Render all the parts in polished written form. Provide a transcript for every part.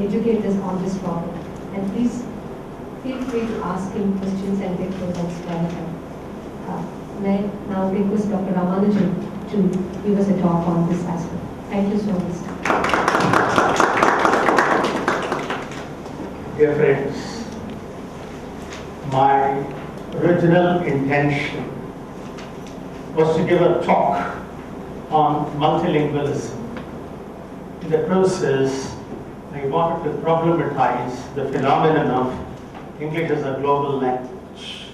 educate us on this topic. And please feel free to ask him questions and get those answers clarified. May I now request Dr. Ramanujam to give us a talk on this aspect. Thank you so much. Dear friends, my original intention was to give a talk on multilingualism. In the process, I wanted to problematize the phenomenon of English as a global language.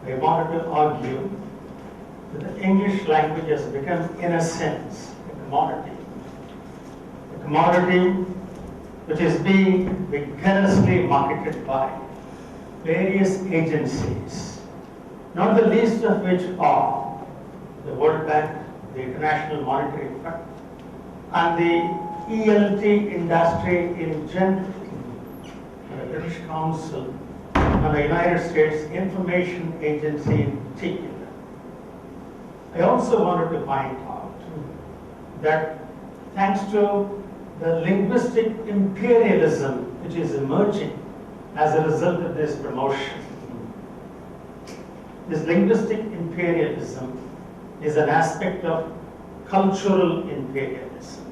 I wanted to argue that the English language has become, in a sense, a commodity which is being vigorously marketed by various agencies, not the least of which are the World Bank, the International Monetary Fund, and the ELT industry in general, the British Council, and the United States Information Agency in particular. I also wanted to point out that thanks to the linguistic imperialism which is emerging as a result of this promotion, this linguistic imperialism is an aspect of cultural imperialism.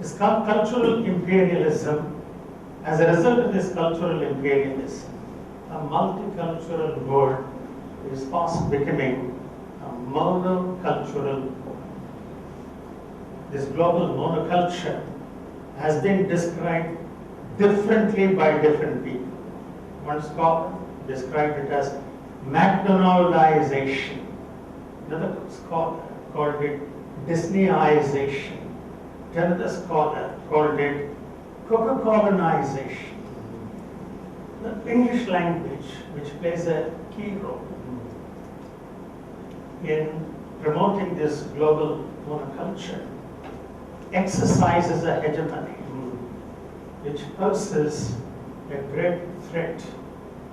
This cultural imperialism, as a result of this cultural imperialism, a multicultural world is fast becoming a monocultural world. This global monoculture has been described differently by different people. One scholar described it as McDonaldization. Another scholar called it Disneyization. Another scholar called it Coca-Colanization. The English language, which plays a key role in promoting this global monoculture, exercises a hegemony which poses a great threat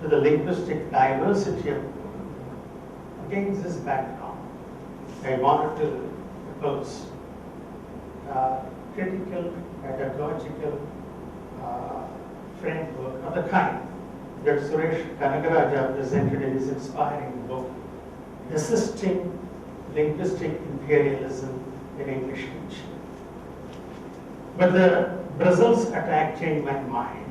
to the linguistic diversity of the world. Against this background, I wanted to propose a critical, pedagogical framework of the kind that Suresh Kanagaraja presented in his inspiring book, Resisting Linguistic Imperialism in English Teaching. But the Brussels attack changed my mind.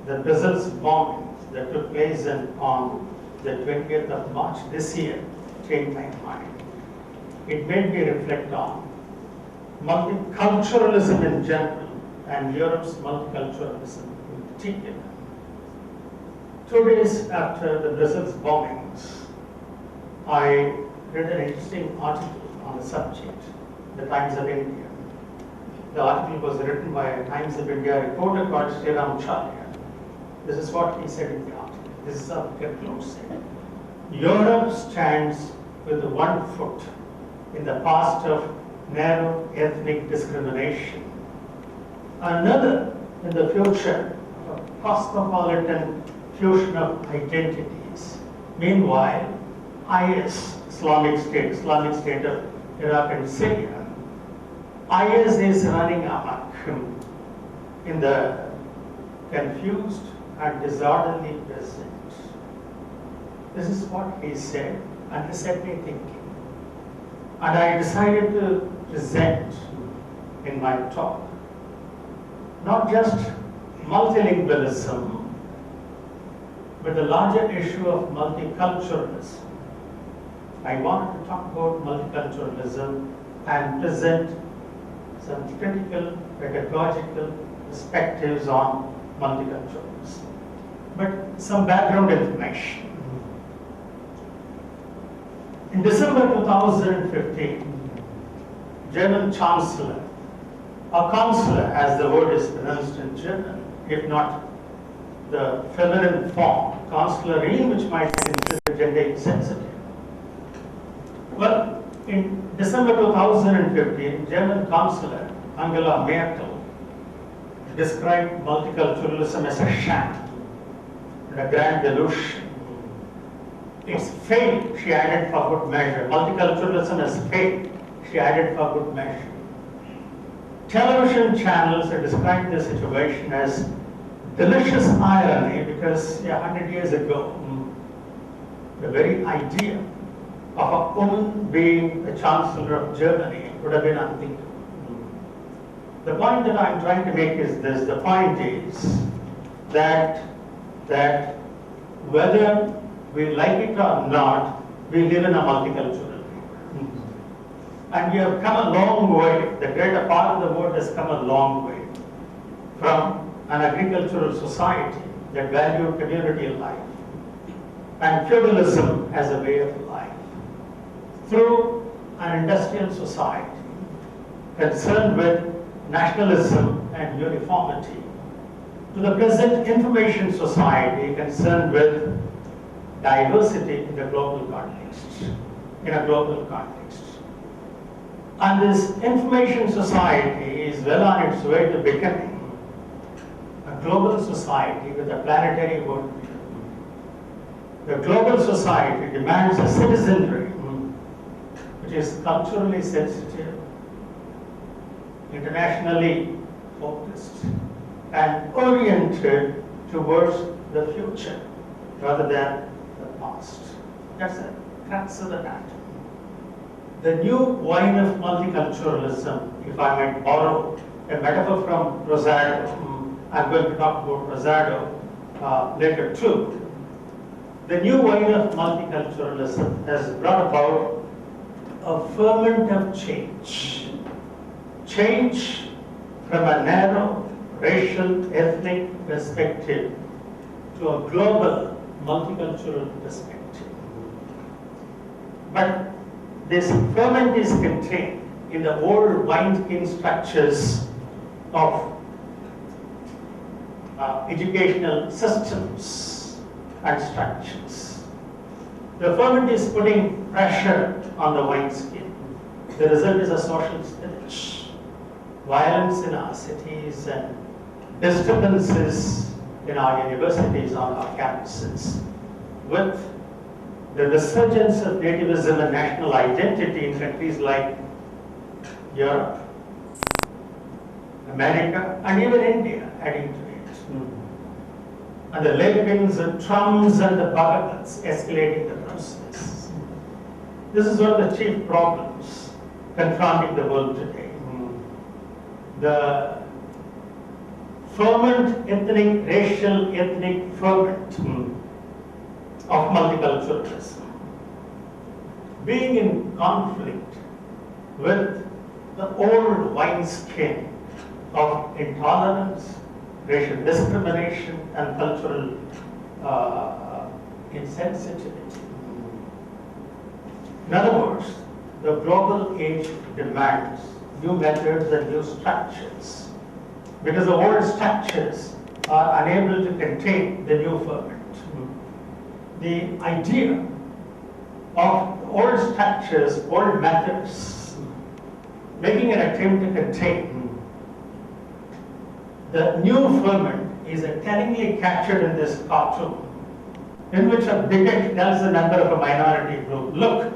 The Brussels bombing that took place on the 20th of March this year changed my mind. It made me reflect on multiculturalism in general and Europe's multiculturalism in particular. 2 days after the Brussels bombings, I read an interesting article on the subject, the Times of India. The article was written by a Times of India reporter called Sriram Charya. This is what he said in the article. This is how it concludes. Europe stands with one foot in the past of narrow ethnic discrimination, another in the future of a cosmopolitan fusion of identities. Meanwhile, IS, Islamic State of Iraq and Syria, IS is running amok in the confused and disorderly present. This is what he said, and he set me thinking. And I decided to present in my talk not just multilingualism, but the larger issue of multiculturalism. I wanted to talk about multiculturalism and present some critical pedagogical perspectives on multiculturalism. But some background information. In December 2015, German Chancellor, or Counselor as the word is pronounced in German, if not the feminine form, Kanzlerin, which might be considered gender insensitive. Well, in December 2015, German Chancellor Angela Merkel described multiculturalism as a sham and a grand delusion. It's failed, she added, for good measure. Multiculturalism has failed, she added, for good measure. television channels have described the situation as delicious irony because 100 years ago, the very idea of a woman being the Chancellor of Germany would have been unthinkable. The point that I'm trying to make is this. The point is that whether we like it or not, we live in a multicultural world. And we have come a long way. The greater part of the world has come a long way from an agricultural society that valued community life and feudalism as a way of life through an industrial society concerned with nationalism and uniformity to the present information society concerned with diversity in the global context, And this information society is well on its way to becoming a global society with a planetary worldview. The global society demands a citizenry which is culturally sensitive, internationally focused, and oriented towards the future rather than the past. That's the crux of the matter. The new wine of multiculturalism, if I might borrow a metaphor from Rosado, I'm going to talk about Rosado later too. The new wine of multiculturalism has brought about a ferment of change. Change from a narrow racial, ethnic perspective to a global multicultural perspective. But this ferment is contained in the old wineskin structures of educational systems and structures. The ferment is putting pressure on the wineskin. The result is a social spillage, violence in our cities and disturbances in our universities, on our campuses, with the resurgence of nativism and national identity in countries like Europe, America, and even India adding to it. And the lapings and drums and the bagatas escalating the process. This is one of the chief problems confronting the world today. The ferment, racial ethnic ferment of multiculturalism being in conflict with the old wineskin of intolerance, racial discrimination, and cultural insensitivity. In other words, the global age demands new methods and new structures because the old structures are unable to contain the new ferment. The idea of old structures, old methods, making an attempt to contain the new ferment is tellingly captured in this cartoon, in which a bigot tells a member of a minority group, look,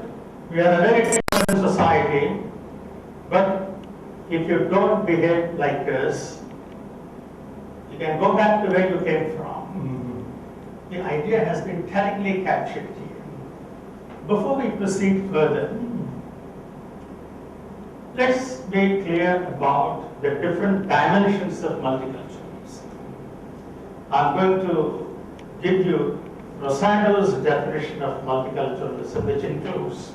we are a very different society, but if you don't behave like us, you can go back to where you came from. The idea has been tellingly captured here. Before we proceed further, let's be clear about the different dimensions of multiculturalism. I'm going to give you Rosado's definition of multiculturalism, which includes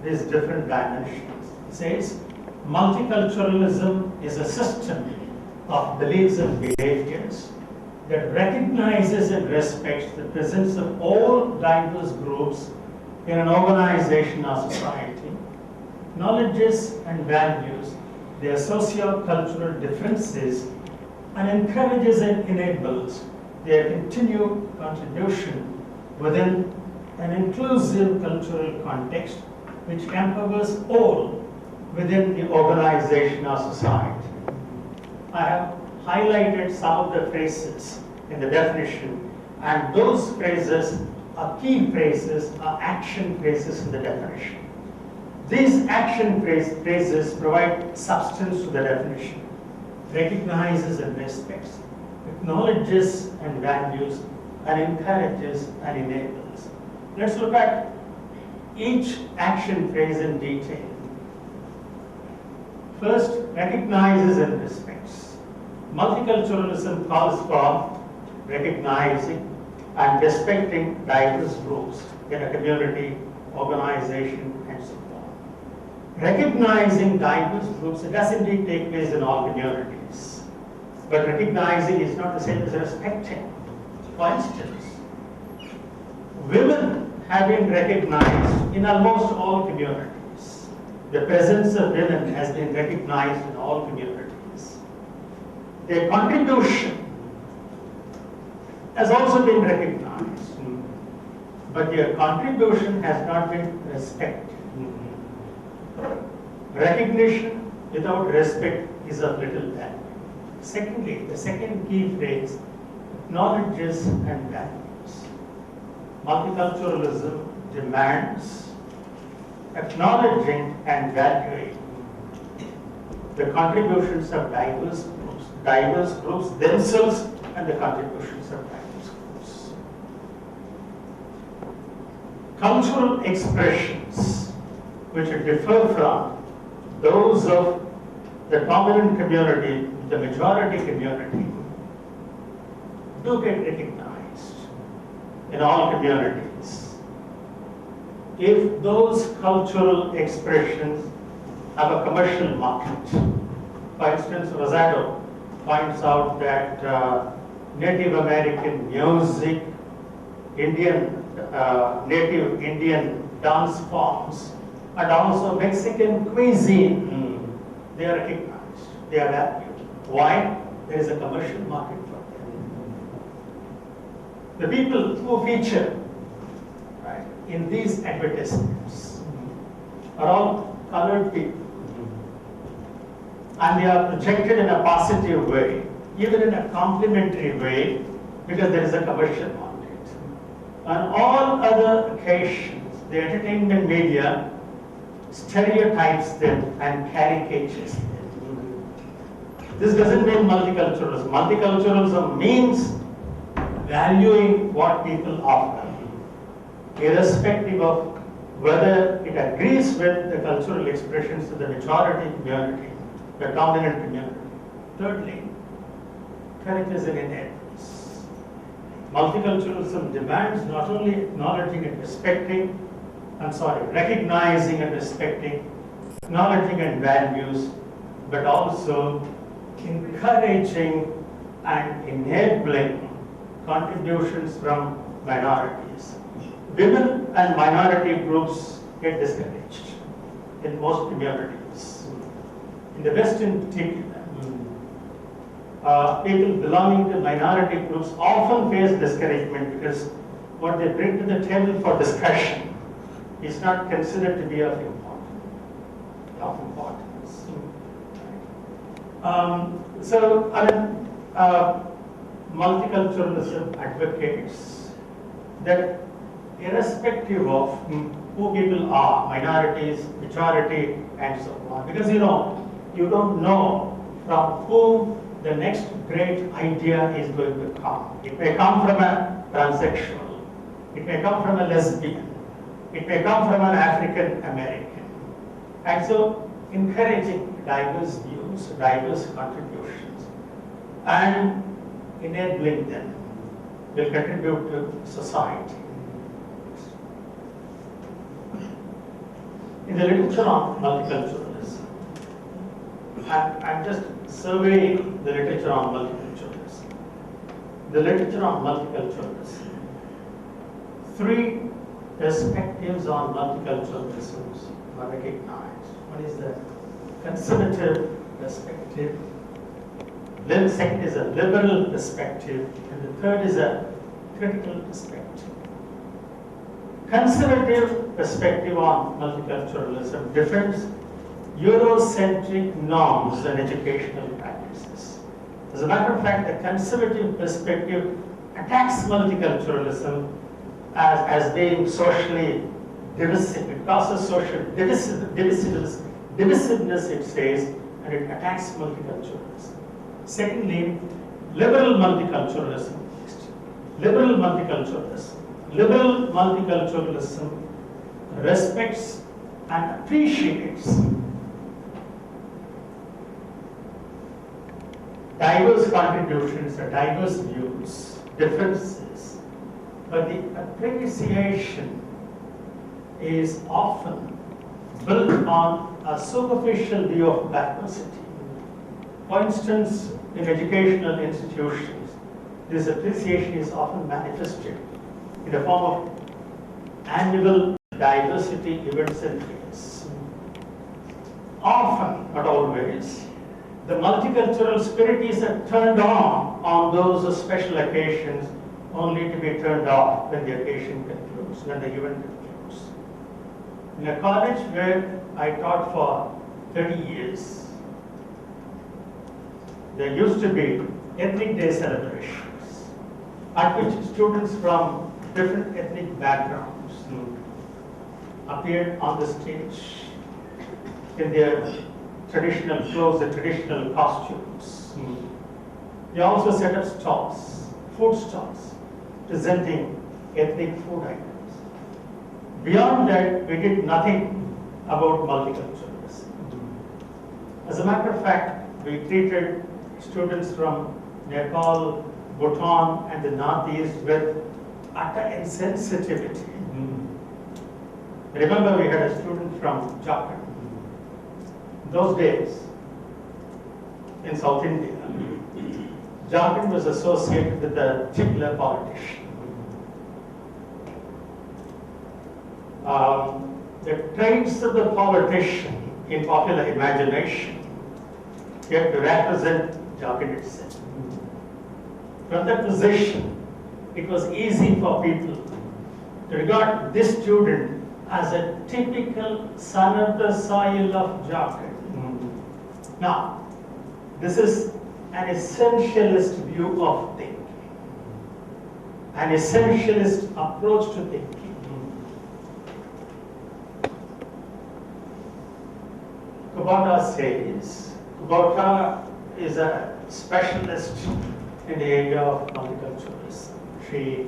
these different dimensions. It says, multiculturalism is a system of beliefs and behaviors that recognizes and respects the presence of all diverse groups in an organization or society, acknowledges and values their socio-cultural differences, and encourages and enables their continued contribution within an inclusive cultural context which empowers all within the organization or society. I have highlighted some of the phrases in the definition, and those phrases are key phrases, are action phrases in the definition. These action phrases provide substance to the definition. recognizes and respects, acknowledges and values, and encourages and enables. Let's look at each action phrase in detail. First, recognizes and respects. Multiculturalism calls for recognizing and respecting diverse groups in a community, organization, and so on. Recognizing diverse groups, it does indeed take place in all communities. But recognizing is not the same as respecting. For instance, women have been recognized in almost all communities. The presence of women has been recognized in all communities. Their contribution has also been recognized, but their contribution has not been respected. Recognition without respect is of little value. Secondly, the second key phrase, acknowledges and values. Multiculturalism demands acknowledging and valuing the contributions of diverse groups themselves and the contributions of diverse groups. Cultural expressions which differ from those of the dominant community, the majority community, do get recognized in all communities. If those cultural expressions have a commercial market, for instance, Rosado points out that Native American music, Native Indian dance forms, and also Mexican cuisine, they are recognized, they are valued. Why? There is a commercial market for them. The people who feature in these advertisements are all colored people. And they are projected in a positive way, even in a complimentary way, because there is a commercial market. On all other occasions, the entertainment media stereotypes them and caricatures them. This doesn't mean multiculturalism. Multiculturalism means valuing what people offer, irrespective of whether it agrees with the cultural expressions of the majority community, the dominant community. Thirdly, encourages and enables. Multiculturalism demands not only acknowledging and respecting, recognizing and respecting, acknowledging and values, but also encouraging and enabling contributions from minorities. Women and minority groups get discouraged in most communities. In the West in particular, people belonging to minority groups often face discouragement because what they bring to the table for discussion is not considered to be of importance. Multiculturalism advocates that irrespective of who people are, minorities, majority, and so on, because you don't know from whom the next great idea is going to come. It may come from a transsexual, it may come from a lesbian, it may come from an African American. And so encouraging diverse views, diverse contributions, and enabling them will contribute to society. In the literature on multiculturalism, I'm just surveying the literature on multiculturalism. The literature on multiculturalism, three perspectives on multiculturalism are recognized. One is the conservative perspective, then second is a liberal perspective, and the third is a critical perspective. Conservative perspective on multiculturalism defends Eurocentric norms and educational practices. As a matter of fact, the conservative perspective attacks multiculturalism as being socially divisive. It causes social divisiveness, it says, and it attacks multiculturalism. Secondly, liberal multiculturalism. Liberal multiculturalism. Liberal multiculturalism respects and appreciates diverse contributions or diverse views, differences, but the appreciation is often built on a superficial view of diversity. For instance, in educational institutions, this appreciation is often manifested in the form of annual diversity events and days. Often, not always, the multicultural spirit is turned on those special occasions, only to be turned off when the occasion concludes, when the event concludes. In a college where I taught for 30 years, there used to be ethnic day celebrations at which students from different ethnic backgrounds appeared on the stage in their traditional clothes and traditional costumes. They also set up stalls, food stalls, presenting ethnic food items. Beyond that, we did nothing about multiculturalism. As a matter of fact, we treated students from Nepal, Bhutan, and the Northeast with utter insensitivity. Remember, we had a student from Jharkhand. In those days, in South India, Jharkhand was associated with a particular politician. The traits of the politician in popular imagination had to represent Jharkhand itself. From that position, it was easy for people to regard this student as a typical son of the soil of Jharkhand. Now, this is an essentialist view of thinking, an essentialist approach to thinking. Kubota says, Kubota is a specialist in the area of multiculturalism. She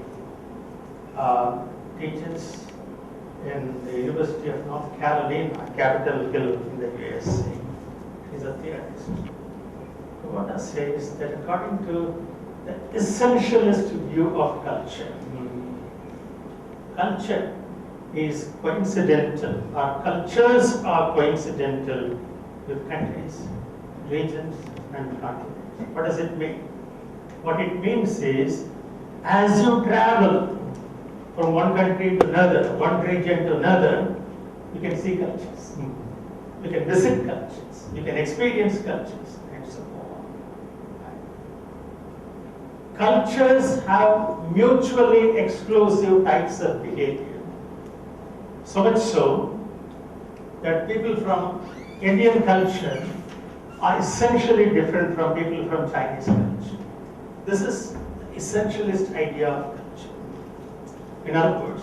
teaches in the University of North Carolina, Capitol Hill in the USA. She's a theorist. Kubota says that according to the essentialist view of culture, culture is coincidental, or cultures are coincidental with countries, regions, and continents. What does it mean? What it means is, as you travel from one country to another, one region to another, you can see cultures. You can visit cultures. You can experience cultures, and so on. Cultures have mutually exclusive types of behavior. So much so that people from Indian culture are essentially different from people from Chinese culture. This is the essentialist idea of culture. In other words,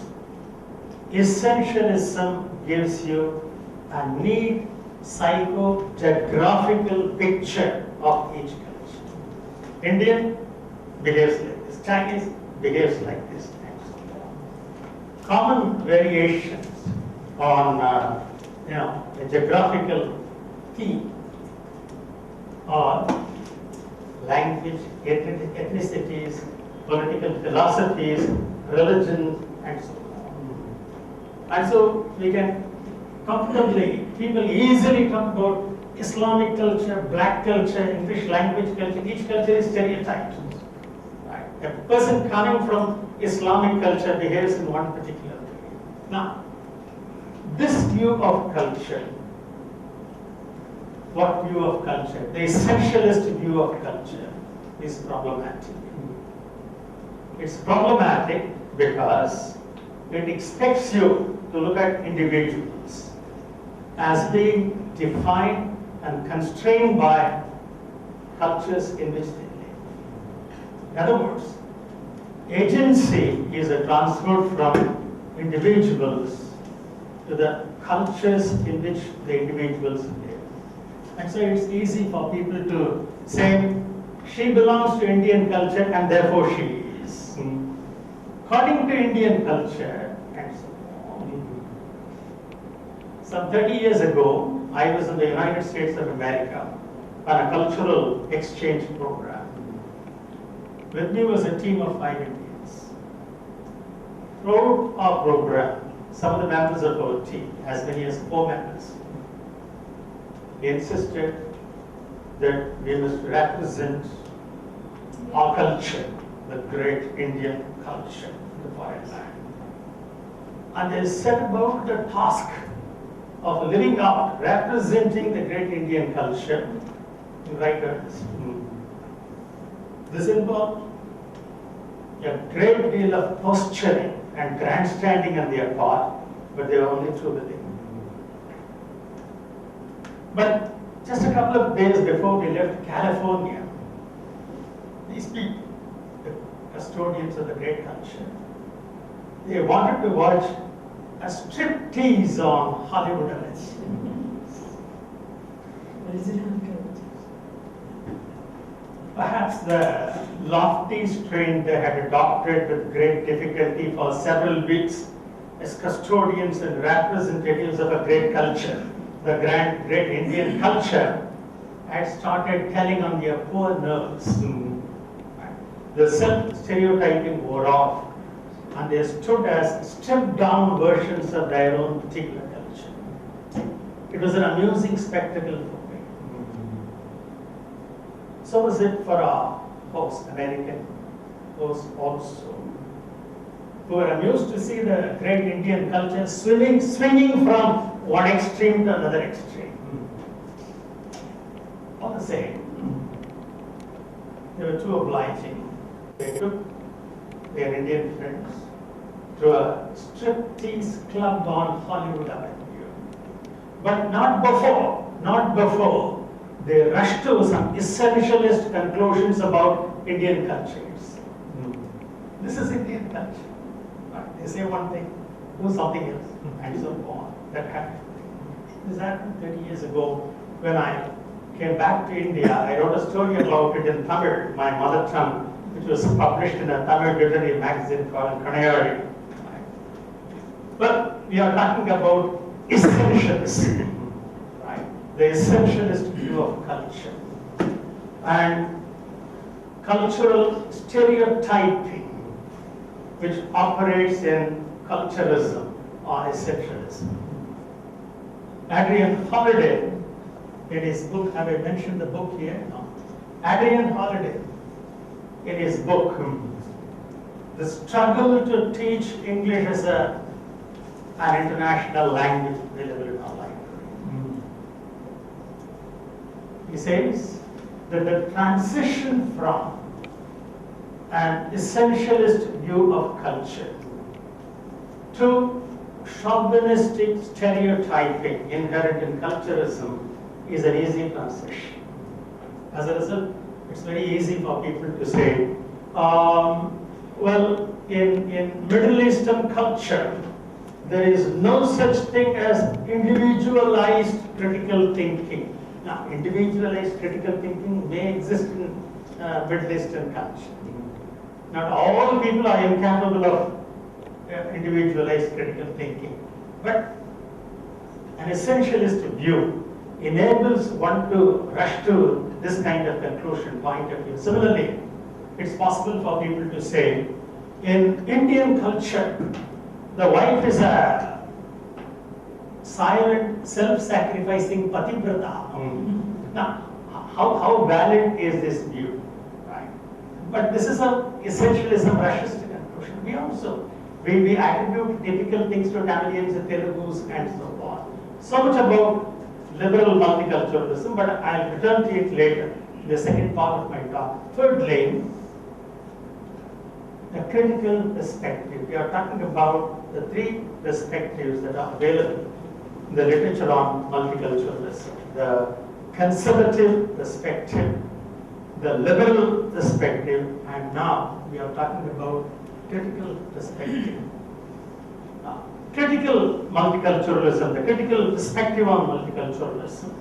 essentialism gives you a neat psycho-geographical picture of each culture. Indian behaves like this, Chinese behaves like this, and so on. Common variations on a geographical theme or language, ethnicities, political philosophies, religion, and so on. And so we can comfortably, people easily talk about Islamic culture, black culture, English language culture. Each culture is stereotyped. Right? A person coming from Islamic culture behaves in one particular way. Now, this view of culture, what view of culture? The essentialist view of culture is problematic. It's problematic because it expects you to look at individuals as being defined and constrained by cultures in which they live. In other words, agency is a transfer from individuals to the cultures in which the individuals live. And so it's easy for people to say, she belongs to Indian culture and therefore she is. According to Indian culture and so on. Some 30 years ago, I was in the United States of America on a cultural exchange program. With me was a team of 5 Indians. Throughout our program, some of the members of our team, as many as 4 members, insisted that we must represent our culture, the great Indian culture in the foreign land. And they set about the task of living out, representing the great Indian culture in right earnest. This involved a great deal of posturing and grandstanding on their part, but they were only too willing. But just a couple of days before we left California, these people, the custodians of the great culture, they wanted to watch a striptease on Hollywood Village. Perhaps the lofty strain they had adopted with great difficulty for several weeks as custodians and representatives of a great culture, the great Indian culture, had started telling on their poor nerves. The self-stereotyping wore off, and they stood as stripped-down versions of their own particular culture. It was an amusing spectacle for me. So was it for our host, American host also, who were amused to see the great Indian culture swinging from one extreme to another extreme. All the same, they were too obliging. They took their Indian friends to a striptease club on Hollywood Avenue. But not before they rushed to some essentialist conclusions about Indian cultures. This is Indian culture. They say one thing, do something else, and so on. That happened. This happened 30 years ago when I came back to India. I wrote a story about it in Tamil, my mother tongue, which was published in a Tamil literary magazine called Kanayari. But we are talking about essentialism, right? The essentialist view of culture and cultural stereotyping, which operates in culturalism or essentialism. Adrian Holiday, in his book, have I mentioned the book here? No. Adrian Holiday, in his book, The Struggle to Teach English as an International Language Available in our library. He says that the transition from an essentialist view of culture to chauvinistic stereotyping inherent in culturalism is an easy transition. As a result, it's very easy for people to say, well, in Middle Eastern culture, there is no such thing as individualized critical thinking. Now, individualized critical thinking may exist in Middle Eastern culture. Not all people are incapable of individualized critical thinking, but an essentialist view enables one to rush to this kind of conclusion point of view. Similarly, it's possible for people to say, in Indian culture, the wife is a silent, self-sacrificing pativrata. Now, how valid is this view? Right? But this is a essentialism rushes to conclusion. We attribute typical things to Tamilians and Telugus and so on. So much about liberal multiculturalism, but I'll return to it later in the second part of my talk. Thirdly, the critical perspective. We are talking about the 3 perspectives that are available in the literature on multiculturalism. The conservative perspective, the liberal perspective, and now we are talking about critical perspective. Critical multiculturalism, the critical perspective on multiculturalism,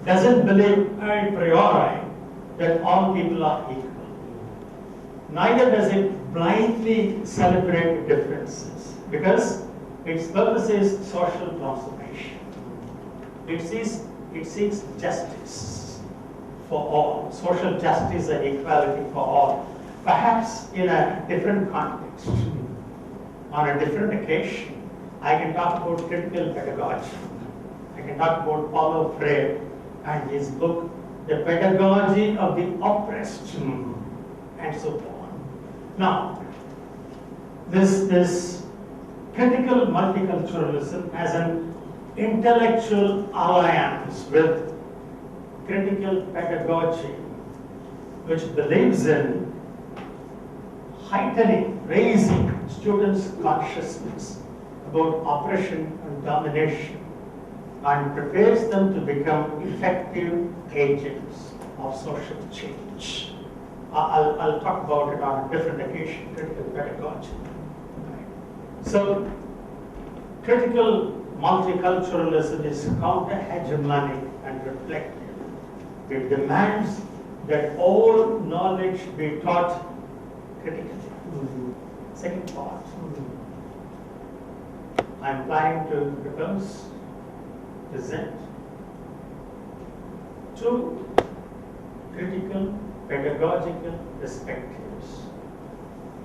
doesn't believe a priori that all people are equal. Neither does it blindly celebrate differences, because its purpose is social transformation. It seeks justice for all, social justice and equality for all, perhaps in a different context, on a different occasion. I can talk about critical pedagogy. I can talk about Paulo Freire and his book, The Pedagogy of the Oppressed, and so on. Now, this critical multiculturalism as an intellectual alliance with critical pedagogy, which believes in heightening, raising students' consciousness about oppression and domination, and prepares them to become effective agents of social change. I'll talk about it on a different occasion, critical pedagogy. So, critical multiculturalism is counter-hegemonic and reflective. It demands that all knowledge be taught critically. Second part. I'm planning to present two critical pedagogical perspectives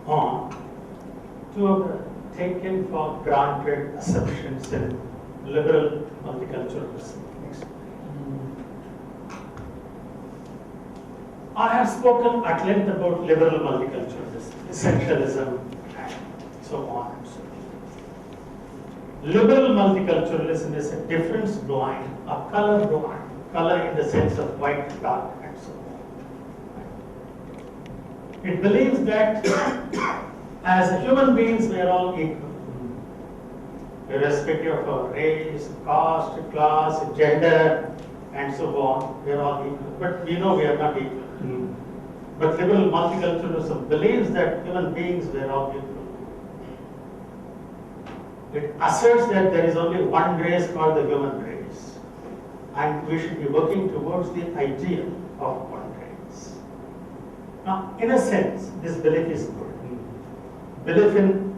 on two of the taken for granted assumptions in liberal multiculturalism. Next. I have spoken at length about liberal multiculturalism, essentialism, and so on and so forth. Liberal multiculturalism is a difference blind, a color blind, color in the sense of white, dark, and so on. It believes that as human beings we are all equal, irrespective of our race, caste, class, gender, and so on. We are all equal, but we know we are not equal. But liberal multiculturalism believes that human beings we are all equal. It asserts that there is only one race called the human race, and we should be working towards the ideal of one race. Now, in a sense, this belief is good. Belief in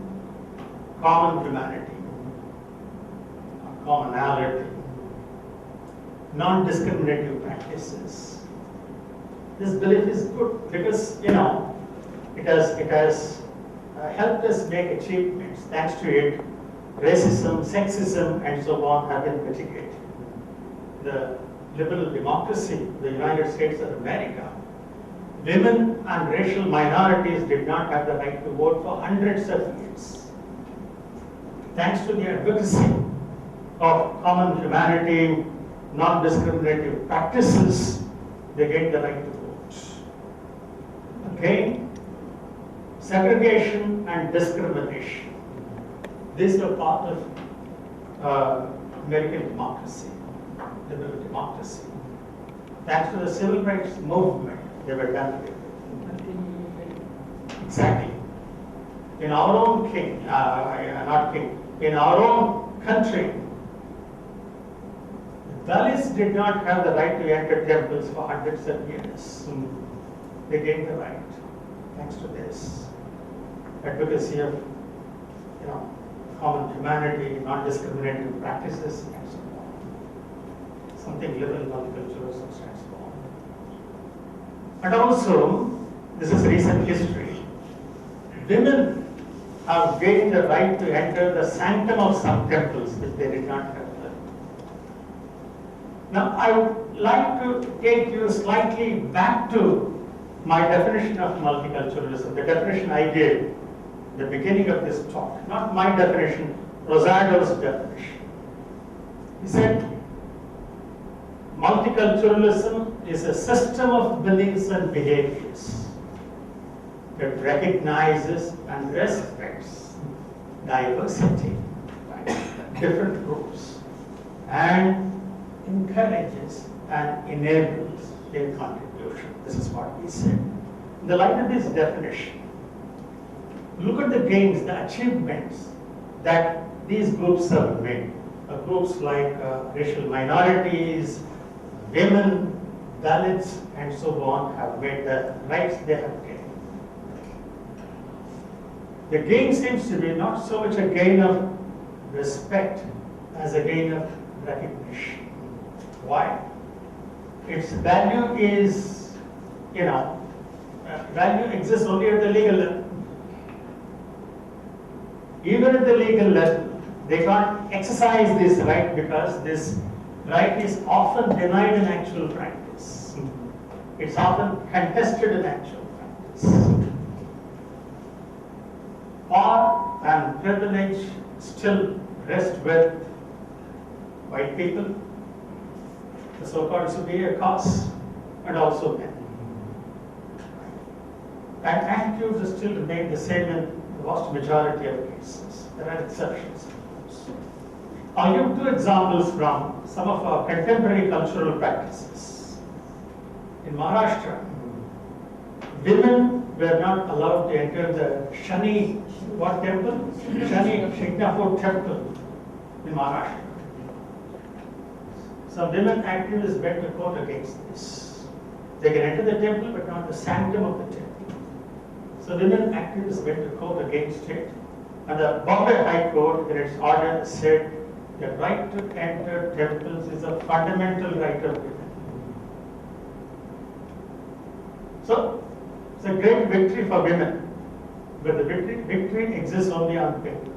common humanity, commonality, non-discriminative practices. This belief is good because, it has helped us make achievements. Thanks to it, racism, sexism, and so on have been mitigated. The liberal democracy, the United States of America, women and racial minorities did not have the right to vote for hundreds of years. Thanks to the advocacy of common humanity, non-discriminative practices, they gained the right to vote. Again, segregation and discrimination. These were part of American democracy, liberal democracy. Thanks to the civil rights movement, they were done with. Exactly. In our own in our own country, Dalits did not have the right to enter temples for hundreds of years. They gained the right, thanks to this advocacy of, common humanity, non-discriminative practices, and so on. Something liberal multiculturalism stands for. And also, this is recent history. Women have gained the right to enter the sanctum of some temples, which they did not have. Now, I would like to take you slightly back to my definition of multiculturalism, the definition I gave at the beginning of this talk, not my definition, Rosado's definition. He said, multiculturalism is a system of beliefs and behaviors that recognizes and respects diversity, different groups, and encourages and enables their contribution. This is what we said. In the light of this definition, look at the gains, the achievements that these groups have made. Groups like racial minorities, women, Dalits and so on have made the rights they have gained. The gain seems to be not so much a gain of respect as a gain of recognition. Why? Its value is, value exists only at the legal level. Even at the legal level, they can't exercise this right because this right is often denied in actual practice. It's often contested in actual practice. Power and privilege still rest with white people, the so-called superior caste, and also men. And attitudes still remain the same in the vast majority of cases. There are exceptions, of course. I'll give two examples from some of our contemporary cultural practices. In Maharashtra, women were not allowed to enter the Shani, what temple? Shani Shignapur temple in Maharashtra. Some women activists went to court against this. They can enter the temple but not the sanctum of the temple. So women activists went to court against it, and the Bombay High Court in its order said the right to enter temples is a fundamental right of women. So it's a great victory for women, but the victory exists only on paper.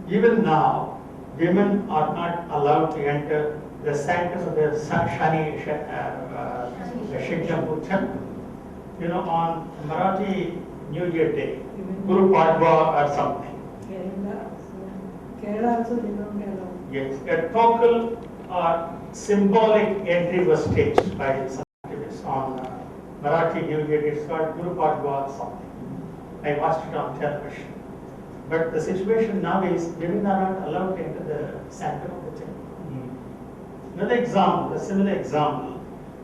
Even now, women are not allowed to enter the sanctum of the Shani Shignapur temple. On Marathi New Year Day, Guru Padwa or something. Kerala also did not allow. Yes, a total symbolic entry was staged by some activists on Marathi New Year. It's called Guru Padwa or something. I watched it on television. But the situation now is women are not allowed to enter the sanctum of the temple. Another example, a similar example,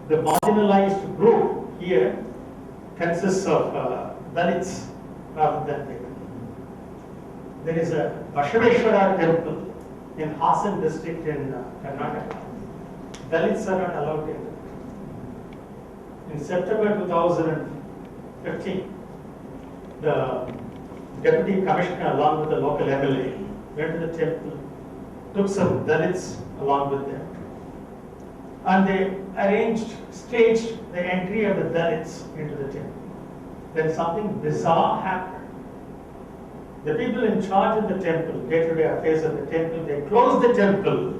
the marginalized group here consists of Dalits rather than women. There is a Bashveshwara temple in Hassan district in Karnataka. Dalits are not allowed to enter. In September 2015, the deputy commissioner along with the local MLA went to the temple, took some Dalits along with them, and they staged the entry of the Dalits into the temple. Then something bizarre happened. The people in charge of the temple, day-to-day affairs of the temple, they closed the temple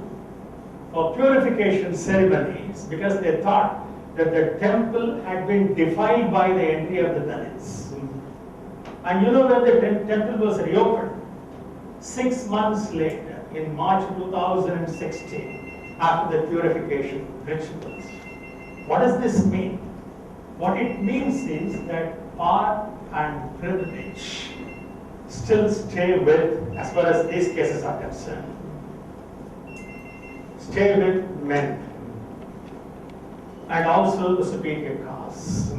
for purification ceremonies because they thought that the temple had been defiled by the entry of the Dalits. And when the temple was reopened? 6 months later, in March 2016, after the purification rituals. What does this mean? What it means is that power and privilege still stay with, as far as these cases are concerned, stay with men and also the superior caste.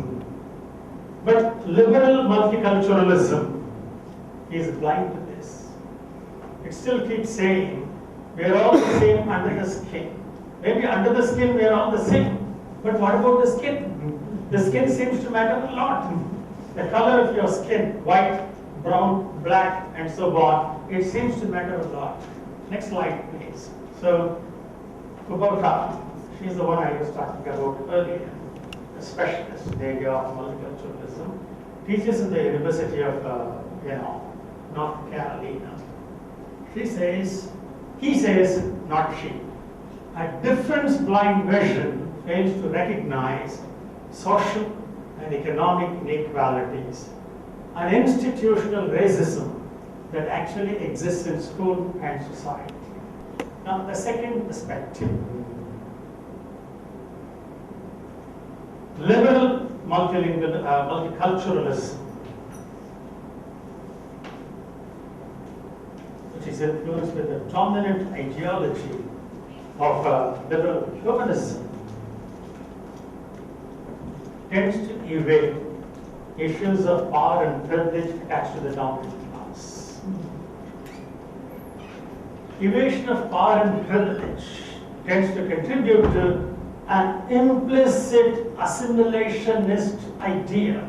But liberal multiculturalism is blind to this. It still keeps saying we are all the same under the skin. Maybe under the skin we are all the same. But what about the skin? The skin seems to matter a lot. The color of your skin, white, brown, black, and so on, it seems to matter a lot. Next slide, please. So, Kubota, she's the one I was talking about earlier, a specialist in the area of multiculturalism, teaches in the University of, North Carolina. He says, not she, a difference blind vision fails to recognize social and economic inequalities and institutional racism that actually exists in school and society. Now, the second perspective, liberal multiculturalism, which is influenced with the dominant ideology of liberal humanism, tends to evade issues of power and privilege attached to the dominant class. Evasion of power and privilege tends to contribute to an implicit assimilationist idea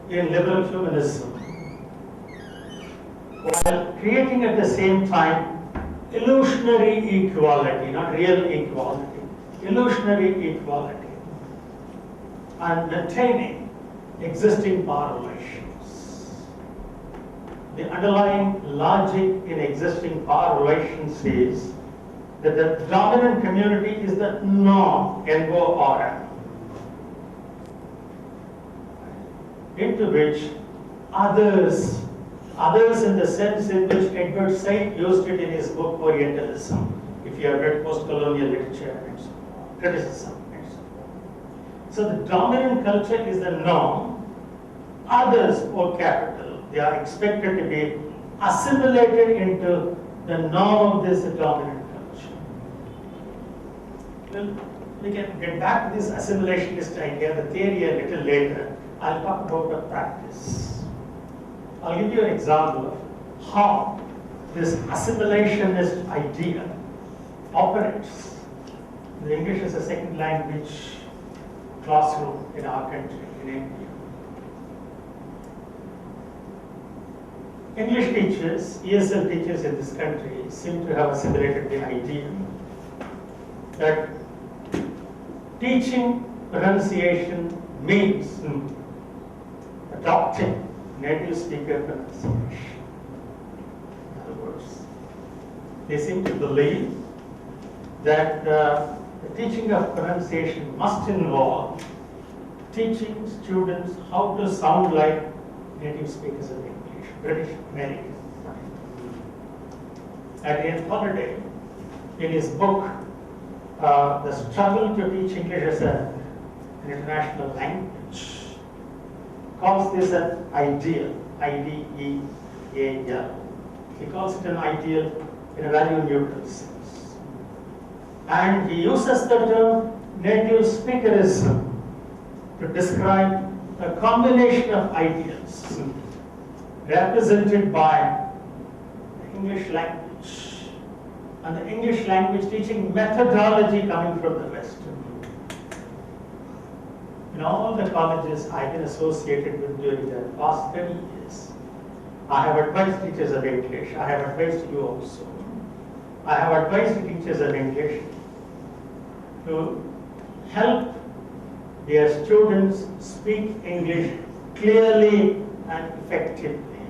in liberal humanism, while creating at the same time illusionary equality, not real equality, illusionary equality, and maintaining existing power relations. The underlying logic in existing power relations is that the dominant community is the norm, NORM, into which others in the sense in which Edward Said used it in his book Orientalism, if you have read post-colonial literature and so on, criticism and so on. So the dominant culture is the norm, others, or capital, they are expected to be assimilated into the norm of this dominant culture. Well, we can get back to this assimilationist idea, the theory a little later. I'll talk about the practice. I'll give you an example of how this assimilationist idea operates. The English is a second language classroom in our country, in India. English teachers, ESL teachers in this country seem to have assimilated the idea that teaching pronunciation means adopting native speaker pronunciation. In other words, they seem to believe that the teaching of pronunciation must involve teaching students how to sound like native speakers of English, British Americans. Adrian Holiday, in his book, The Struggle to Teach English as an International Language, calls this an ideal, I-D-E-A-L. He calls it an ideal in a value-neutral sense. And he uses the term native-speakerism to describe a combination of ideals represented by the English language and the English language teaching methodology coming from the West. In all the colleges I've been associated with during the past 30 years, I have advised teachers of English. I have advised you also. I have advised teachers of English to help their students speak English clearly and effectively,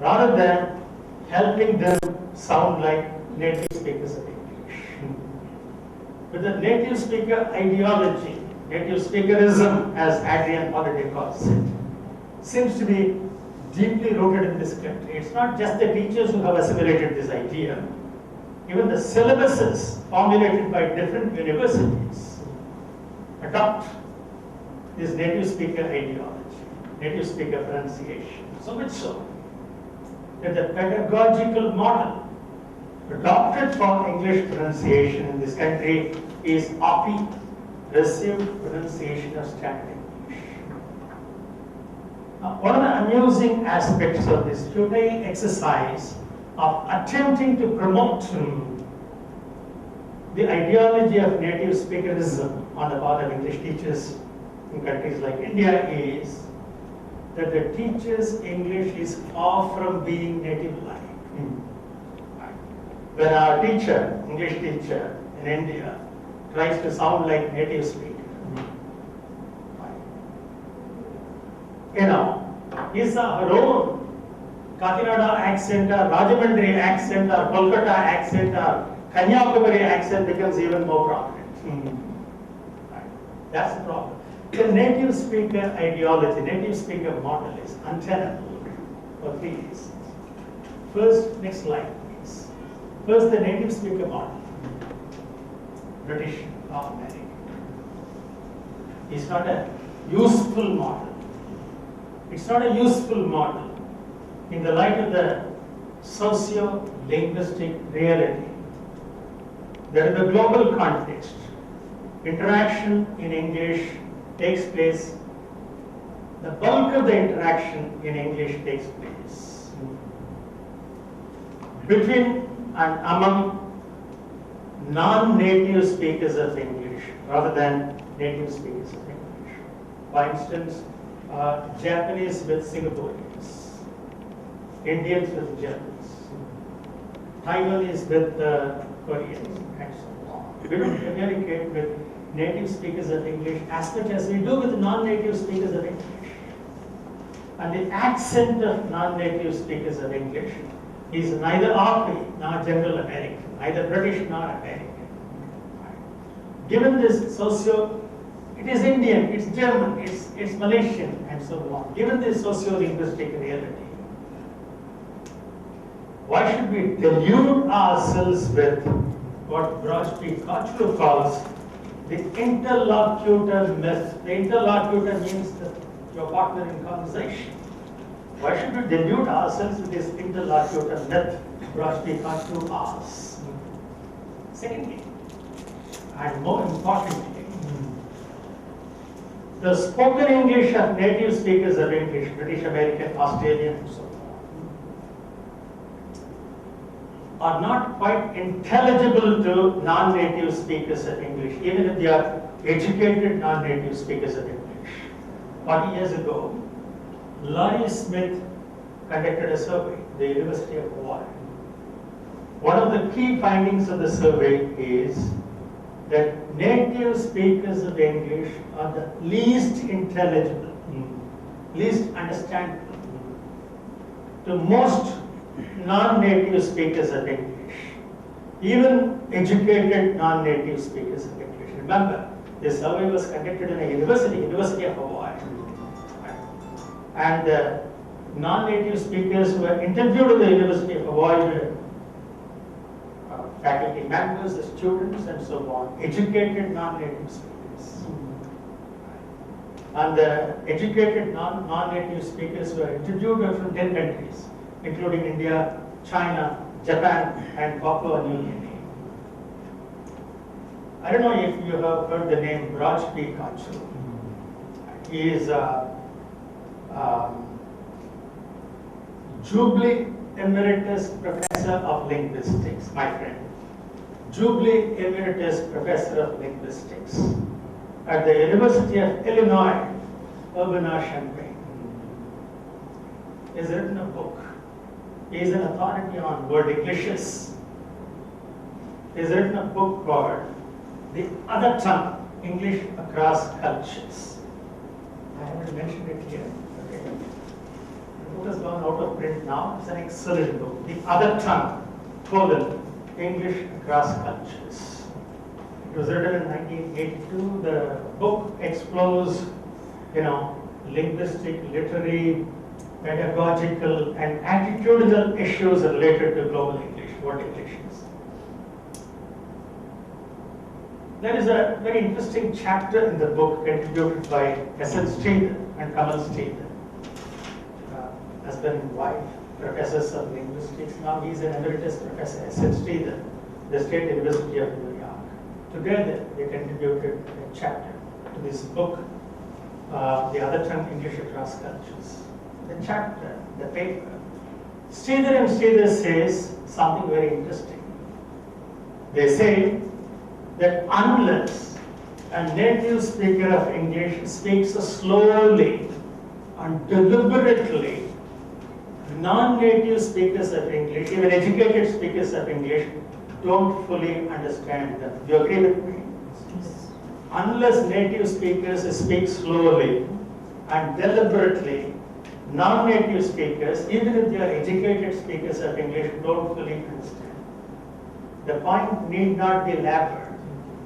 rather than helping them sound like native speakers of English. With the native speaker ideology, native speakerism, as Adrian Holiday calls it, seems to be deeply rooted in this country. It's not just the teachers who have assimilated this idea. Even the syllabuses formulated by different universities adopt this native speaker ideology, native speaker pronunciation. So much so that the pedagogical model adopted for English pronunciation in this country is RP, Received Pronunciation of Standard English. Now, one of the amusing aspects of this futile exercise of attempting to promote the ideology of native speakerism on the part of English teachers in countries like India is that the teacher's English is far from being native-like. When our teacher, English teacher in India, tries to sound like native speaker, is her own Kakinada accent or Rajahmundry accent or Kolkata accent or Kanyakumari accent becomes even more prominent. That's the problem. The native speaker ideology, native speaker model is untenable for 3 reasons. First, next slide please. First, the native speaker model, British or American, is not a useful model. It's not a useful model in the light of the socio-linguistic reality that in the global context, interaction in English takes place, the bulk of the interaction in English takes place between and among non-native speakers of English rather than native speakers of English. For instance, Japanese with Singaporeans, Indians with Germans, Taiwanese with Koreans, and so on. We don't communicate with native speakers of English as much as we do with non-native speakers of English. And the accent of non-native speakers of English is neither RP nor General American, neither British nor American. Given this it is Indian, it's German, it's Malaysian, and so on. Given this socio-linguistic reality, why should we delude ourselves with what Dr P calls the interlocutor myth? The interlocutor means your partner in conversation. Why should we delude ourselves with this interlocutor myth Dr P asks? Secondly, and more importantly, the spoken English of native speakers of English, British, American, Australian, and so on, are not quite intelligible to non-native speakers of English, even if they are educated non-native speakers of English. 40 years ago, Laurie Smith conducted a survey, the University of Hawaii. One of the key findings of the survey is that native speakers of English are the least intelligible, least understandable to most non-native speakers of English, even educated non-native speakers of English. Remember, this survey was conducted in a University of Hawaii. And the non-native speakers who were interviewed at the University of Hawaii were faculty members, the students, and so on, educated non-native speakers. And the educated non-native speakers who were interviewed were from 10 countries, including India, China, Japan, and Papua New Guinea. I don't know if you have heard the name Dr P. He is Jubilee Emeritus Professor of Linguistics, my friend. Jubilee Emeritus Professor of Linguistics at the University of Illinois, Urbana-Champaign. He has written a book. He is an authority on word Englishes. He has written a book called The Other Tongue, English Across Cultures. I haven't mentioned it here. Okay. The book has gone out of print now. It's an excellent book. The Other Tongue, English Across Cultures. It was written in 1982. The book explores, linguistic, literary, pedagogical, and attitudinal issues related to global English, what English is. There is a very interesting chapter in the book contributed by S.N. Sridhar and Kamal Sridhar, husband and wife, professors of linguistics. Now he is an emeritus professor, S.N. Sridhar, the State University of New York. Together they contributed a chapter to this book, The Other Tongue, English Across Cultures. The chapter, the paper, Sridhar says something very interesting. They say that unless a native speaker of English speaks slowly and deliberately, non-native speakers of English, even educated speakers of English, don't fully understand them. Do you agree with me? Yes. Unless native speakers speak slowly and deliberately, non-native speakers, even if they are educated speakers of English, don't fully understand. The point need not be elaborated.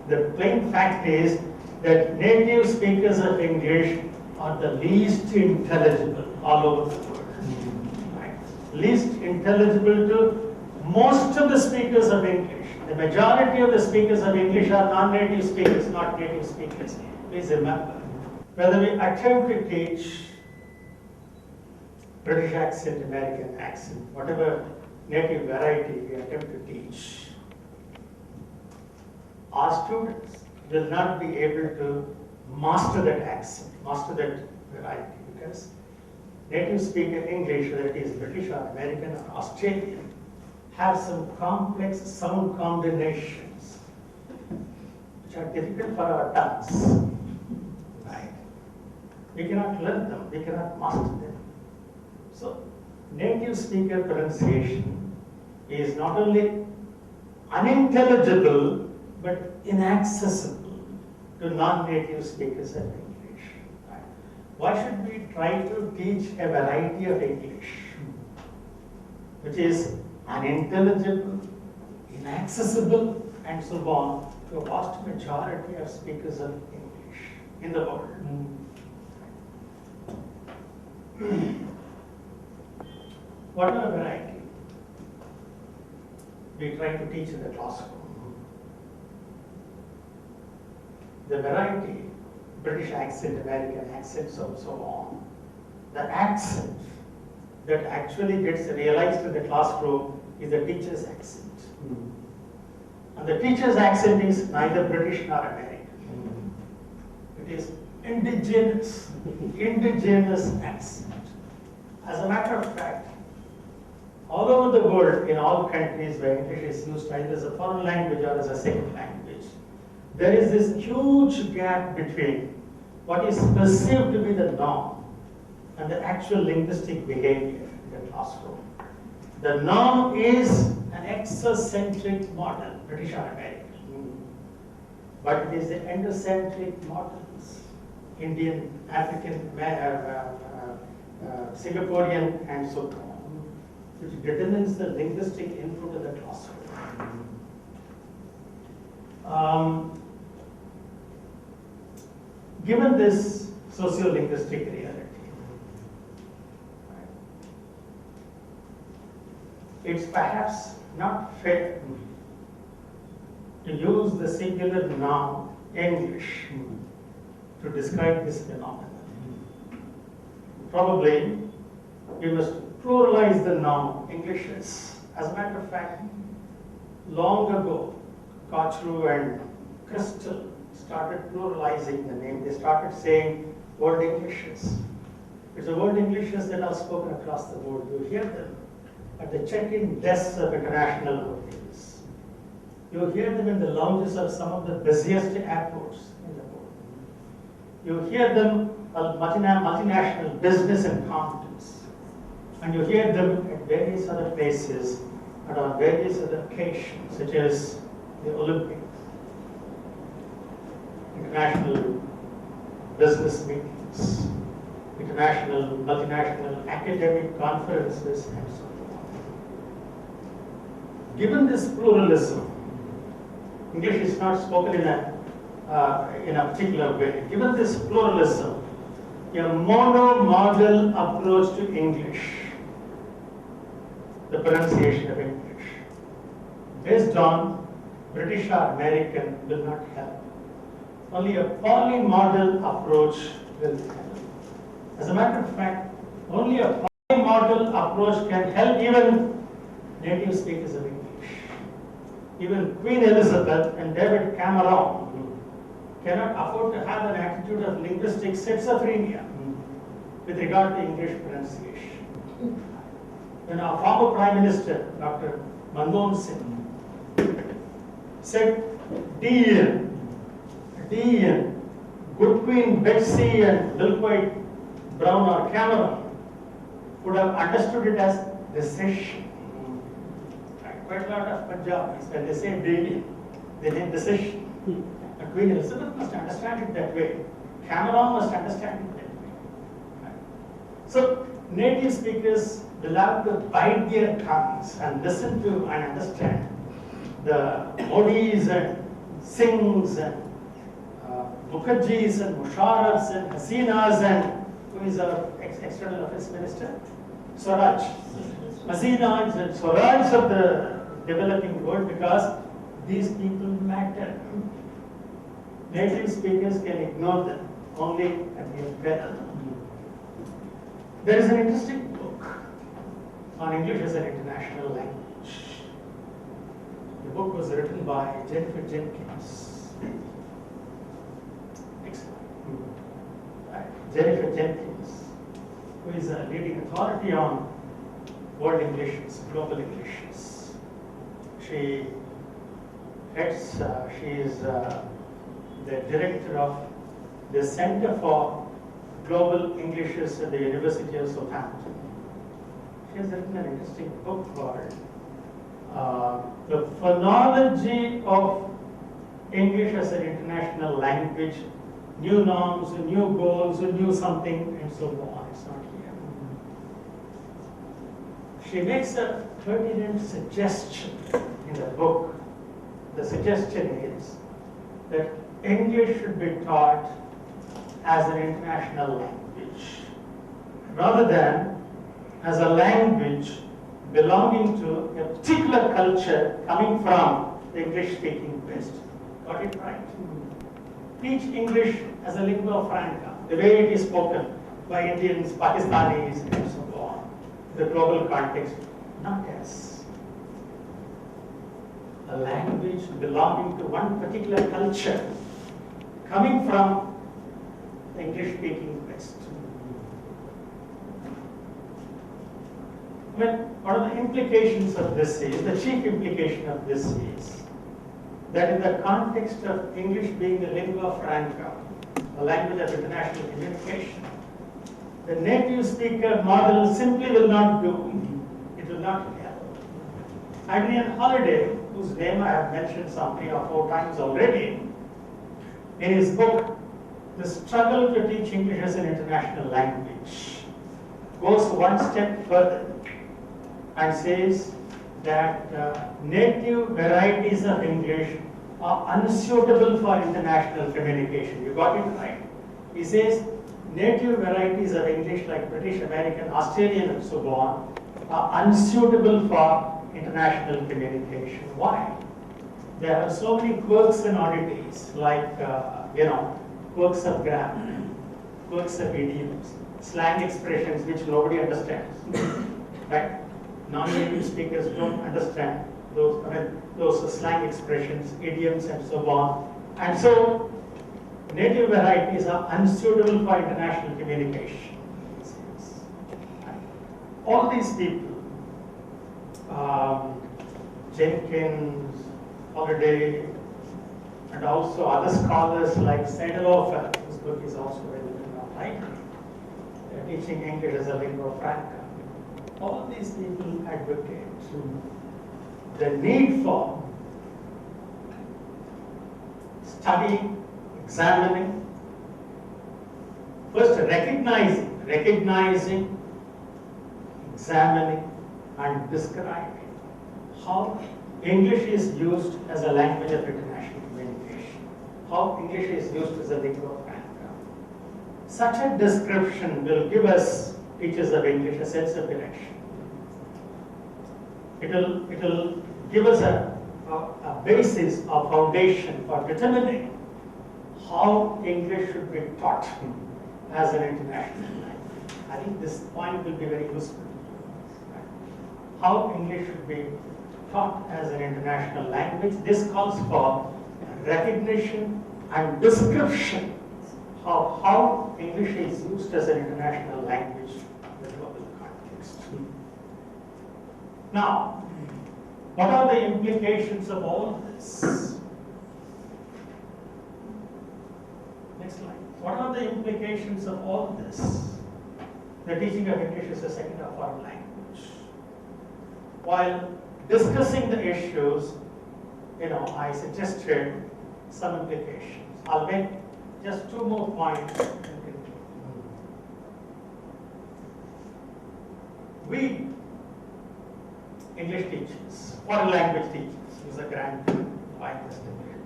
The plain fact is that native speakers of English are the least intelligible all over the world. Right? Least intelligible to most of the speakers of English. The majority of the speakers of English are non-native speakers, not native speakers. Please remember, whether we attempt to teach British accent, American accent, whatever native variety we attempt to teach, our students will not be able to master that accent, master that variety, because native speaker English, whether it is British or American or Australian, have some complex sound combinations which are difficult for our tongues. Right? We cannot learn them, we cannot master them. So, native speaker pronunciation is not only unintelligible but inaccessible to non-native speakers of English. Right? Why should we try to teach a variety of English which is unintelligible, inaccessible, and so on to a vast majority of speakers of English in the world? Whatever variety we try to teach in the classroom, the variety, British accent, American accent, so on, the accent that actually gets realized in the classroom is the teacher's accent. And the teacher's accent is neither British nor American. It is indigenous accent. As a matter of fact, all over the world, in all countries where English is used either as a foreign language or as a second language, there is this huge gap between what is perceived to be the norm and the actual linguistic behavior in the classroom. The norm is an exocentric model, British or American, but it is the endocentric models, Indian, African, Singaporean, and so on, which determines the linguistic input of the classroom. Given this socio-linguistic reality, it's perhaps not fair to use the singular noun English to describe this phenomenon. Probably we must pluralize the noun Englishes. As a matter of fact, long ago, Kochru and Crystal started pluralizing the name. They started saying World Englishes. It's the World Englishes that are spoken across the world. You hear them at the check-in desks of international hotels. You hear them in the lounges of some of the busiest airports in the world. You hear them at multinational business and conferences. And you hear them at various other places and on various other occasions, such as the Olympics, international business meetings, international, multinational academic conferences, and so on. Given this pluralism, English is not spoken in a particular way. Given this pluralism, a monomodal approach to English, the pronunciation of English, based on British or American, will not help. Only a polymodal approach will help. As a matter of fact, only a polymodal approach can help even native speakers of English. Even Queen Elizabeth and David Cameron cannot afford to have an attitude of linguistic schizophrenia with regard to English pronunciation. When our former Prime Minister, Dr. Manmohan Singh, said Dean, Good Queen Betsy and Milkwhite Brown or Cameron would have understood it as recession. Quite a lot of Punjabis, when they say Dean, they mean recession. And Queen Elizabeth must understand it that way. Cameron must understand it that way. So, native speakers will have to bite their tongues and listen to and understand the Modis and Singhs and Mukherjees and Musharrafs and Hasinas and who is our external affairs minister? Swaraj. Hasinas and Swaraj of the developing world, because these people matter. Native speakers can ignore them only at the peril. There is an interesting book on English as an international language. The book was written by Jennifer Jenkins. Next slide. Jennifer Jenkins, who is a leading authority on world Englishes, global Englishes. She is the director of the Center for Global Englishes at the University of Southampton. She has written an interesting book called The Phonology of English as an International Language, New Norms, New Goals, New Something, and so on. It's not here. She makes a pertinent suggestion in the book. The suggestion is that English should be taught as an international language rather than as a language belonging to a particular culture coming from the English-speaking West. Got it right? Teach English as a lingua franca, the way it is spoken by Indians, Pakistanis, and so on, the global context, not as a language belonging to one particular culture coming from the English-speaking West. Well, one of the implications of this is, the chief implication of this is, that in the context of English being a lingua franca, a language of international communication, the native speaker model simply will not do. It will not help. Adrian Holiday, whose name I have mentioned some 3 or 4 times already, in his book, The Struggle to Teach English as an International Language, goes one step further and says that native varieties of English are unsuitable for international communication. You got it right. He says native varieties of English like British, American, Australian, and so on are unsuitable for international communication. Why? There are so many quirks and oddities like, quirks of grammar, quirks of idioms, slang expressions which nobody understands, right? Non-native speakers don't understand those slang expressions, idioms, and so on. And so, native varieties are unsuitable for international communication. All these people, Jenkins, Holiday, and also other scholars like Seidelhofer, whose book is also available online, Teaching English as a Lingua Franca. All these people advocate the need for studying, examining, first recognizing, examining, and describing how English is used as a language of international communication, how English is used as a lingua franca. Such a description will give us, teachers of English, a sense of direction. It will give us a basis, a foundation for determining how English should be taught as an international language. I think this point will be very useful. How English should be taught as an international language. This calls for recognition and description of how English is used as an international language in the global context. Now, what are the implications of all this? Next slide. What are the implications of all this? The teaching of English as a second or foreign language. While discussing the issues, I suggested some implications. I'll make just 2 more points. We, English teachers, foreign language teachers, use a grand wide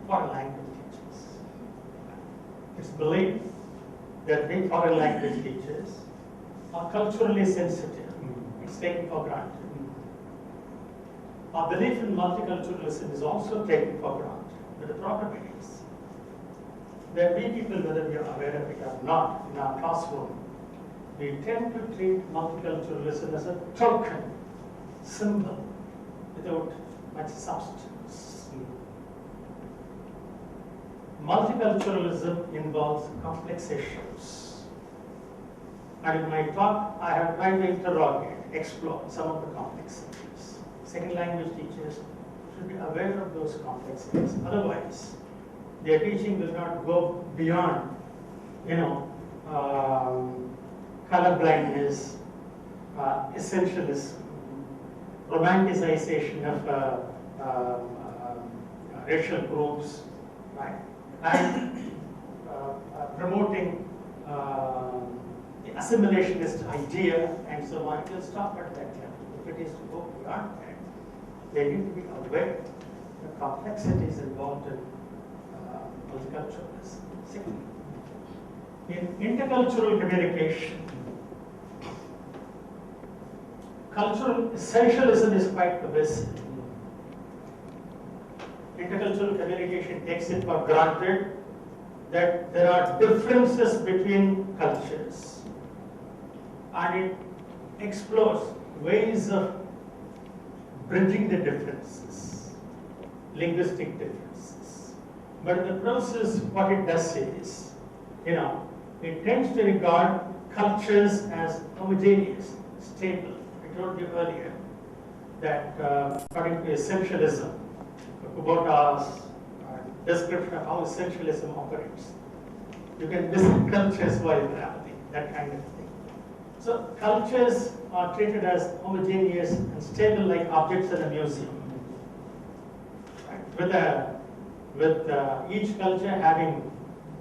foreign language teachers. It's believed that we foreign language teachers are culturally sensitive. It's taken for granted. Our belief in multiculturalism is also taken for granted. But the problem is that we people, whether we are aware of it or not, in our classroom, we tend to treat multiculturalism as a token, symbol, without much substance. Multiculturalism involves complex issues. And in my talk, I have tried to interrogate, explore some of the complex issues. Second language teachers should be aware of those complex issues. Otherwise, their teaching will not go beyond, color blindness, essentialism, romanticization of racial groups, right? And promoting the assimilationist idea and so on. It will stop at that level. If it is to go beyond that, they need to be aware of the complexities involved in multiculturalism. Second, in intercultural communication, cultural essentialism is quite pervasive. Intercultural communication takes it for granted that there are differences between cultures, and it explores ways of bridging the differences, linguistic differences. But in the process, what it does is, it tends to regard cultures as homogeneous, stable. I told you earlier that according to essentialism, Kubota's description of how essentialism operates, you can visit cultures while traveling, that kind of thing. So cultures are treated as homogeneous and stable like objects in a museum, right? With each culture having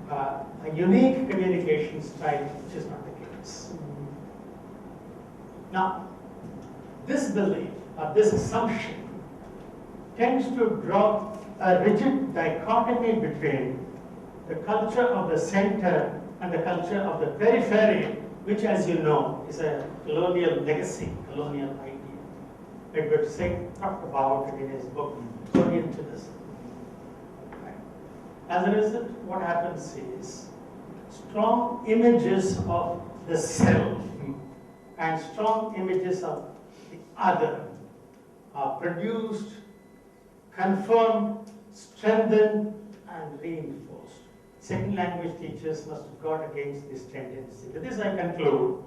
a unique communication style, which is not the case. Now, this belief or this assumption tends to draw a rigid dichotomy between the culture of the center and the culture of the periphery, which, as you know, is a colonial legacy, colonial idea. Edward Said talked about it in his book, Orientalism. Right? As a result, what happens is strong images of the self and strong images of the other are produced, confirmed, strengthened, and reinforced. Second language teachers must guard against this tendency. With this I conclude